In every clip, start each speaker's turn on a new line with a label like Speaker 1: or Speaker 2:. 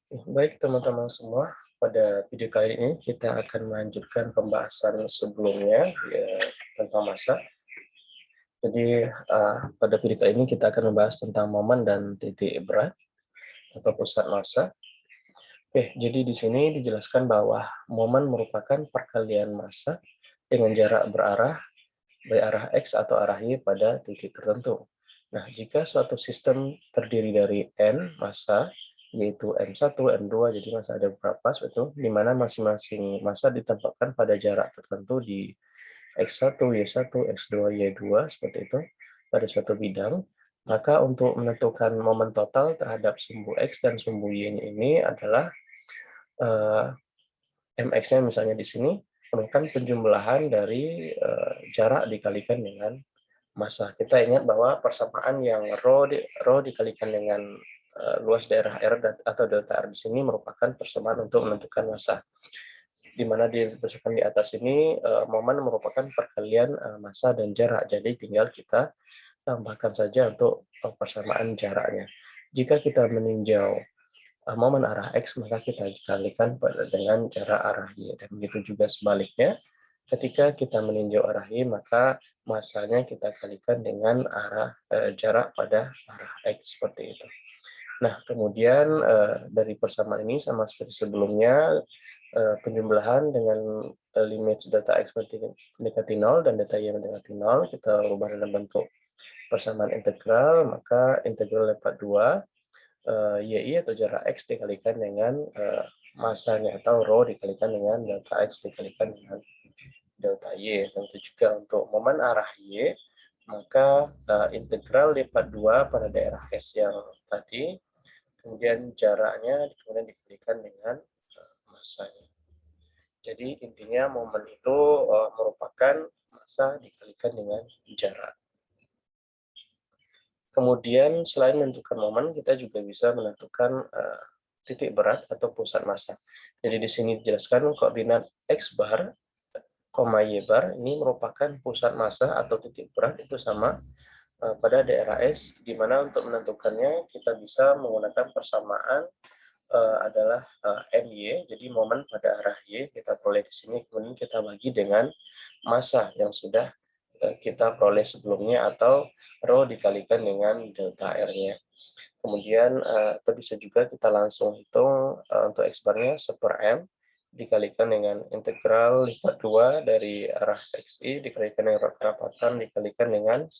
Speaker 1: Baik teman-teman semua, pada video kali ini kita akan melanjutkan pembahasan sebelumnya ya, tentang masa. Jadi pada video kali ini kita akan membahas tentang momen dan titik berat atau pusat massa. Oke, jadi di sini dijelaskan bahwa momen merupakan perkalian massa dengan jarak berarah baik arah X atau arah Y pada titik tertentu. Nah, jika suatu sistem terdiri dari N massa, yaitu M1, M2, jadi massa ada beberapa seperti itu, di mana masing-masing massa ditempatkan pada jarak tertentu di X1, Y1, X2, Y2, seperti itu, pada suatu bidang, maka untuk menentukan momen total terhadap sumbu X dan sumbu Y ini adalah eh, mx-nya misalnya di sini merupakan penjumlahan dari jarak dikalikan dengan massa. Kita ingat bahwa persamaan yang rho dikalikan dengan luas daerah R atau delta R di sini merupakan persamaan untuk menentukan massa. Di mana dibesarkan di atas ini momen merupakan perkalian massa dan jarak. Jadi tinggal kita tambahkan saja untuk persamaan jaraknya. Jika kita meninjau momen arah X, maka kita kalikan dengan jarak arah Y. Dan begitu juga sebaliknya, ketika kita meninjau arah Y, maka masanya kita kalikan dengan jarak pada arah X, seperti itu. Nah, kemudian dari persamaan ini sama seperti sebelumnya, penjumlahan dengan limit delta X mendekati 0 dan delta Y mendekati 0, kita ubah dalam bentuk persamaan integral, maka integral dapat 2 YI atau jarak X dikalikan dengan masanya atau rho dikalikan dengan delta X dikalikan dengan delta Y. Dan itu juga untuk momen arah Y, maka integral lipat 2 pada daerah S yang tadi, kemudian jaraknya kemudian dikalikan dengan masanya. Jadi intinya momen itu merupakan massa dikalikan dengan jarak. Kemudian selain menentukan momen, kita juga bisa menentukan titik berat atau pusat massa. Jadi di sini dijelaskan koordinat X bar, Y bar ini merupakan pusat massa atau titik berat itu sama pada daerah S, di mana untuk menentukannya kita bisa menggunakan persamaan adalah MY, jadi momen pada arah Y kita peroleh di sini, kemudian kita bagi dengan massa yang sudah kita peroleh sebelumnya atau rho dikalikan dengan delta R-nya. Kemudian atau bisa juga kita langsung hitung untuk X bar-nya 1/M dikalikan dengan integral lipat 2 dari arah XI dikalikan dengan kerapatan dikalikan dengan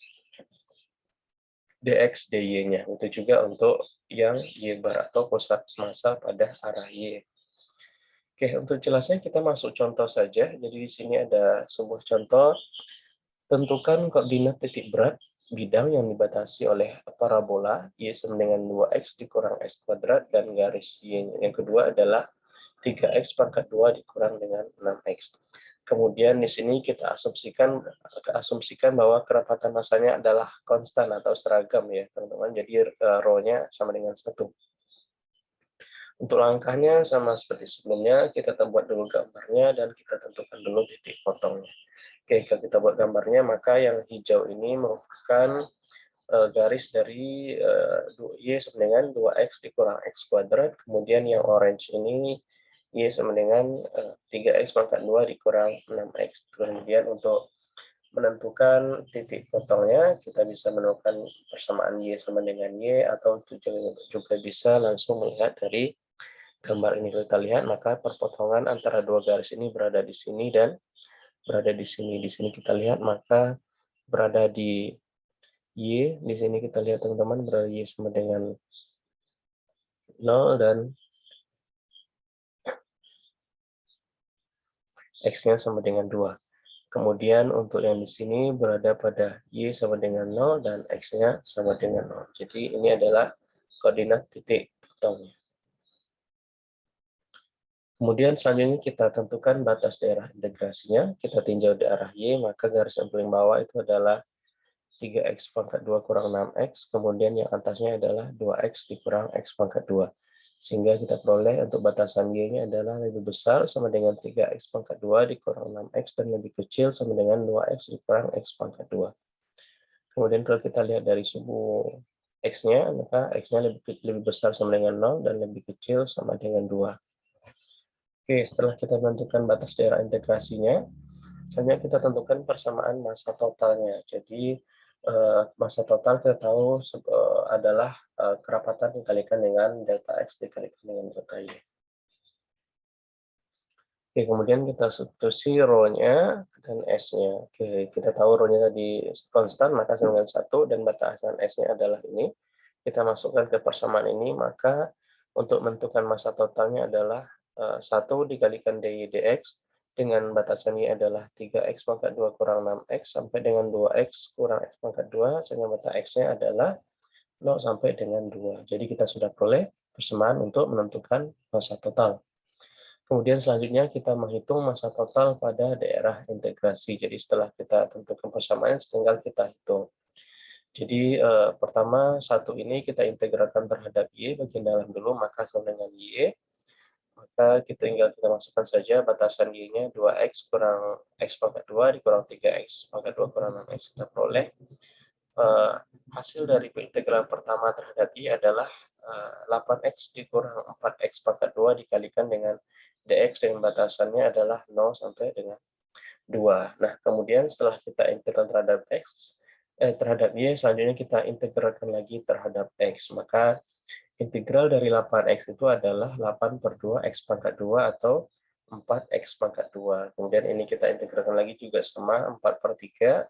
Speaker 1: dx dy-nya. Itu juga untuk yang Y bar atau pusat massa pada arah Y. Oke, untuk jelasnya kita masuk contoh saja. Jadi di sini ada sebuah contoh. Tentukan koordinat titik berat bidang yang dibatasi oleh parabola Y sama dengan 2x dikurang x kuadrat dan garis Y. Yang kedua adalah 3x pangkat 2 dikurang dengan 6x. Kemudian di sini kita asumsikan bahwa kerapatan masanya adalah konstan atau seragam ya, teman-teman. Jadi rho-nya sama dengan 1. Untuk langkahnya sama seperti sebelumnya, kita buat dulu gambarnya dan kita tentukan dulu titik potongnya. Oke, kalau kita buat gambarnya, maka yang hijau ini merupakan garis dari Y sama dengan 2x dikurang x kuadrat, kemudian yang orange ini Y sama dengan 3x pangkat 2 dikurang 6x. Kemudian untuk menentukan titik potongnya, kita bisa menemukan persamaan Y sama dengan Y, atau juga bisa langsung melihat dari gambar ini. Kita lihat, maka perpotongan antara dua garis ini berada di sini dan berada di sini. Di sini kita lihat maka berada di Y. Di sini kita lihat teman-teman berada Y sama dengan 0 dan X-nya sama dengan 2. Kemudian untuk yang di sini berada pada Y sama dengan 0 dan X-nya sama dengan 0. Jadi ini adalah koordinat titik potongnya. Kemudian selanjutnya kita tentukan batas daerah integrasinya. Kita tinjau di arah Y, maka garis yang paling bawah itu adalah 3x pangkat 2 kurang 6x, kemudian yang atasnya adalah 2x dikurang x pangkat 2. Sehingga kita peroleh untuk batasan Y-nya adalah lebih besar sama dengan 3x pangkat 2 dikurang 6x dan lebih kecil sama dengan 2x dikurang x pangkat 2. Kemudian kalau kita lihat dari sumbu X-nya, maka X-nya lebih besar sama dengan 0 dan lebih kecil sama dengan 2. Oke, setelah kita menentukan batas daerah integrasinya, selanjutnya kita tentukan persamaan massa totalnya. Jadi massa total kita tahu adalah kerapatan dikalikan dengan delta X dikalikan dengan delta Y. Oke, kemudian kita substitusi rho-nya dan S-nya. Oke, kita tahu rho-nya tadi konstan, maka sama dengan 1, dan batasan S-nya adalah ini. Kita masukkan ke persamaan ini, maka untuk menentukan massa totalnya adalah 1 dikalikan dy dx, dengan batasan Y adalah 3x pangkat 2 kurang 6x, sampai dengan 2x kurang x pangkat 2, sehingga bata X-nya adalah 0 sampai dengan 2. Jadi kita sudah peroleh persamaan untuk menentukan massa total. Kemudian selanjutnya kita menghitung massa total pada daerah integrasi. Jadi setelah kita tentukan persamaan, tinggal kita hitung. Jadi pertama satu ini kita integralkan terhadap Y bagian dalam dulu, maka sama dengan Y. Maka kita masukkan saja batasan Y-nya 2x kurang x pangkat 2 dikurang 3x pangkat 2 kurang 6x. Kita peroleh hasil dari integral pertama terhadap Y adalah 8x dikurang 4x pangkat 2 dikalikan dengan dx dengan batasannya adalah 0 sampai dengan 2. Nah, kemudian setelah kita integral terhadap terhadap Y, selanjutnya kita integralkan lagi terhadap X. Maka integral dari 8X itu adalah 8 per 2 X pangkat 2 atau 4X pangkat 2. Kemudian ini kita integralkan lagi juga sama 4 per 3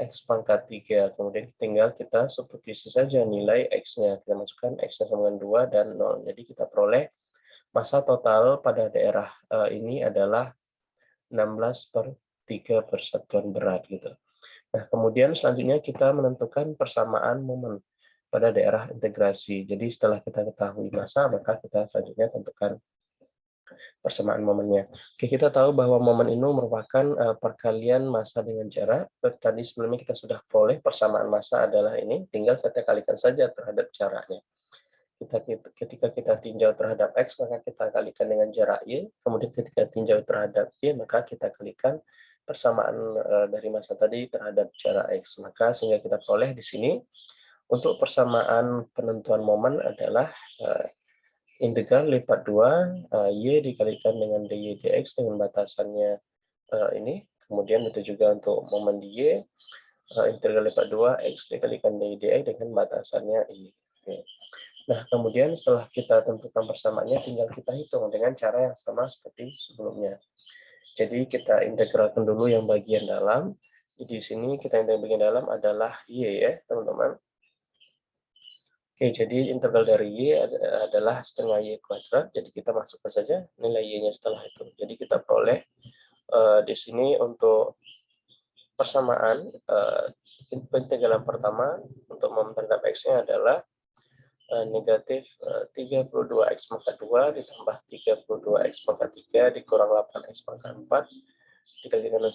Speaker 1: X pangkat 3. Kemudian tinggal kita substitusi saja nilai X-nya. Kita masukkan X-nya sama dengan 2 dan 0. Jadi kita peroleh massa total pada daerah ini adalah 16 per 3 persatuan berat gitu. Nah, kemudian selanjutnya kita menentukan persamaan momen pada daerah integrasi. Jadi setelah kita ketahui massa, maka kita selanjutnya tentukan persamaan momennya. Oke, kita tahu bahwa momen ini merupakan perkalian massa dengan jarak. Tadi sebelumnya kita sudah peroleh persamaan massa adalah ini, tinggal kita kalikan saja terhadap jaraknya. Ketika kita tinjau terhadap X, maka kita kalikan dengan jarak Y. Kemudian ketika tinjau terhadap Y, maka kita kalikan persamaan dari massa tadi terhadap jarak X. Maka sehingga kita peroleh di sini, untuk persamaan penentuan momen adalah integral lipat 2 Y dikalikan dengan dy dx dengan batasannya ini. Kemudian itu juga untuk momen di Y, integral lipat 2 X dikalikan dy dx dengan batasannya ini. Oke. Nah, kemudian setelah kita tentukan persamaannya, tinggal kita hitung dengan cara yang sama seperti sebelumnya. Jadi kita integralkan dulu yang bagian dalam. Jadi di sini kita integralkan bagian dalam adalah Y ya, teman-teman. Oke, jadi integral dari Y adalah setengah Y kuadrat. Jadi kita masukkan saja nilai Y-nya setelah itu. Jadi kita peroleh di sini untuk persamaan integralan pertama untuk momen terhadap X-nya adalah negatif 32x pangkat 2 ditambah 32x pangkat 3 dikurang 8x pangkat 4 dikalikan dengan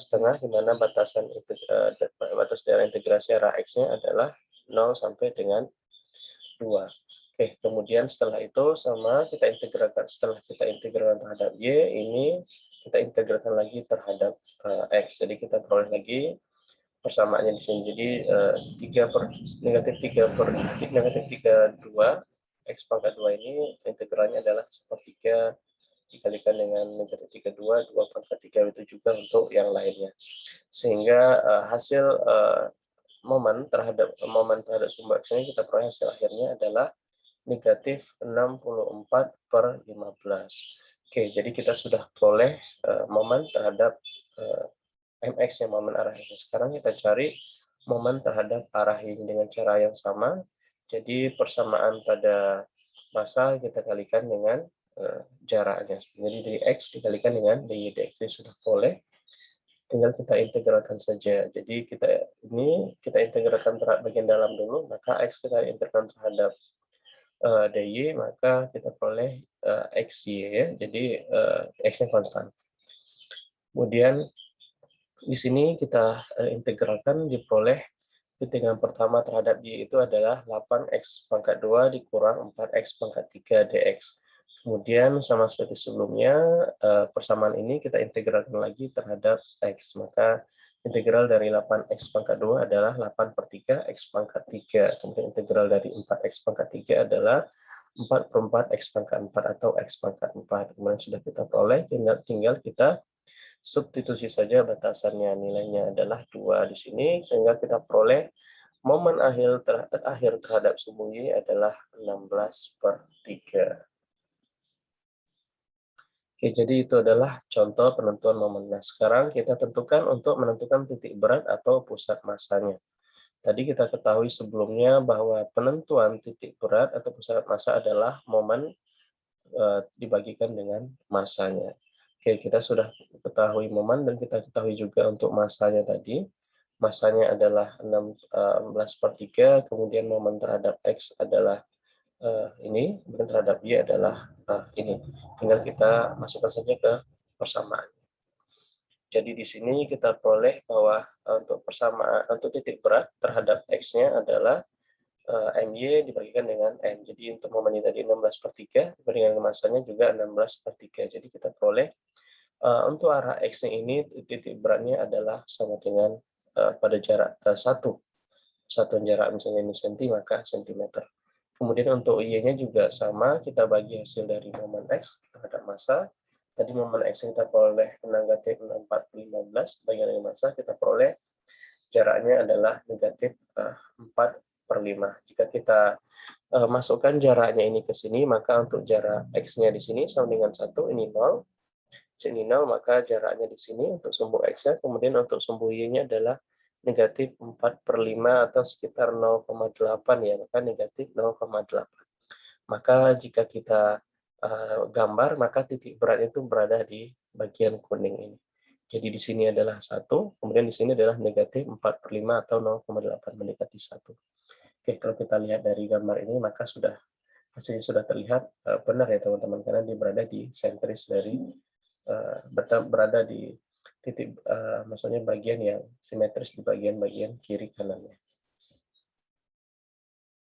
Speaker 1: setengah, di mana batas daerah integrasi arah X-nya adalah 0 sampai dengan 2. Oke, kemudian setelah itu kita integralkan terhadap Y, ini kita integralkan lagi terhadap X. Jadi kita peroleh lagi persamaannya di sini. Jadi negatif 2 X pangkat 2 ini integralnya adalah sepertiga dikalikan dengan negatif 32, 2 pangkat 3 itu juga untuk yang lainnya. Sehingga hasil momen terhadap sumber X ini kita peroleh hasil akhirnya adalah negatif 64 per 15. Oke, jadi kita sudah peroleh momen terhadap MX yang momen arah Y. Sekarang kita cari momen terhadap arah Y dengan cara yang sama. Jadi persamaan pada massa kita kalikan dengan jaraknya. Jadi dari X dikalikan dengan dy dx. Ini sudah boleh. Tinggal kita integralkan saja. Jadi kita integralkan bagian dalam dulu, maka X kita integralkan terhadap dy, maka kita peroleh xy ya. Jadi X-nya konstan. Kemudian di sini kita integralkan diperoleh hitungan pertama terhadap Y itu adalah 8x pangkat 2 dikurang 4x pangkat 3 dx. Kemudian sama seperti sebelumnya, persamaan ini kita integralkan lagi terhadap X. Maka Integral dari 8x pangkat 2 adalah 8 per 3 x pangkat 3. Kemudian integral dari 4x pangkat 3 adalah 4 per 4 x pangkat 4 atau x pangkat 4. Kemudian sudah kita peroleh, tinggal kita substitusi saja batasannya. Nilainya adalah 2 di sini, sehingga kita peroleh momen akhir terhadap sumbu Y adalah 16 per 3. Oke, jadi itu adalah contoh penentuan momen. Nah, sekarang kita tentukan untuk menentukan titik berat atau pusat massanya. Tadi kita ketahui sebelumnya bahwa penentuan titik berat atau pusat massa adalah momen dibagikan dengan massanya. Oke, kita sudah ketahui momen dan kita ketahui juga untuk massanya tadi. Massanya adalah 16 per 3, kemudian momen terhadap X adalah ini, kemudian terhadap Y adalah ini. Tinggal kita masukkan saja ke persamaan. Jadi di sini kita peroleh bahwa untuk persamaan untuk titik berat terhadap X-nya adalah MY dibagikan dengan N. Jadi untuk momen ini tadi 16 per 3, dibandingkan masanya juga 16 per 3. Jadi kita peroleh untuk arah X-nya ini titik beratnya adalah sama dengan pada jarak 1. Satuan jarak misalnya ini cm, maka cm. Kemudian untuk Y-nya juga sama, kita bagi hasil dari momen X terhadap massa. Tadi momen X kita peroleh negatif 4 per 15, bagian dari massa kita peroleh jaraknya adalah negatif 4 per 5. Jika kita masukkan jaraknya ini ke sini, maka untuk jarak X-nya di sini sama dengan 1, ini 0. Ini 0, maka jaraknya di sini untuk sumbu X-nya, kemudian untuk sumbu Y-nya adalah negatif 4 per 5 atau sekitar 0,8 ya, maka negatif 0,8. Maka jika kita gambar, maka titik beratnya itu berada di bagian kuning ini. Jadi di sini adalah 1, kemudian di sini adalah negatif 4 per 5 atau 0,8 mendekati 1. Oke, kalau kita lihat dari gambar ini, maka hasilnya sudah terlihat benar ya teman-teman, karena dia berada di sentris dari berada di titik maksudnya bagian yang simetris di bagian kiri kanannya.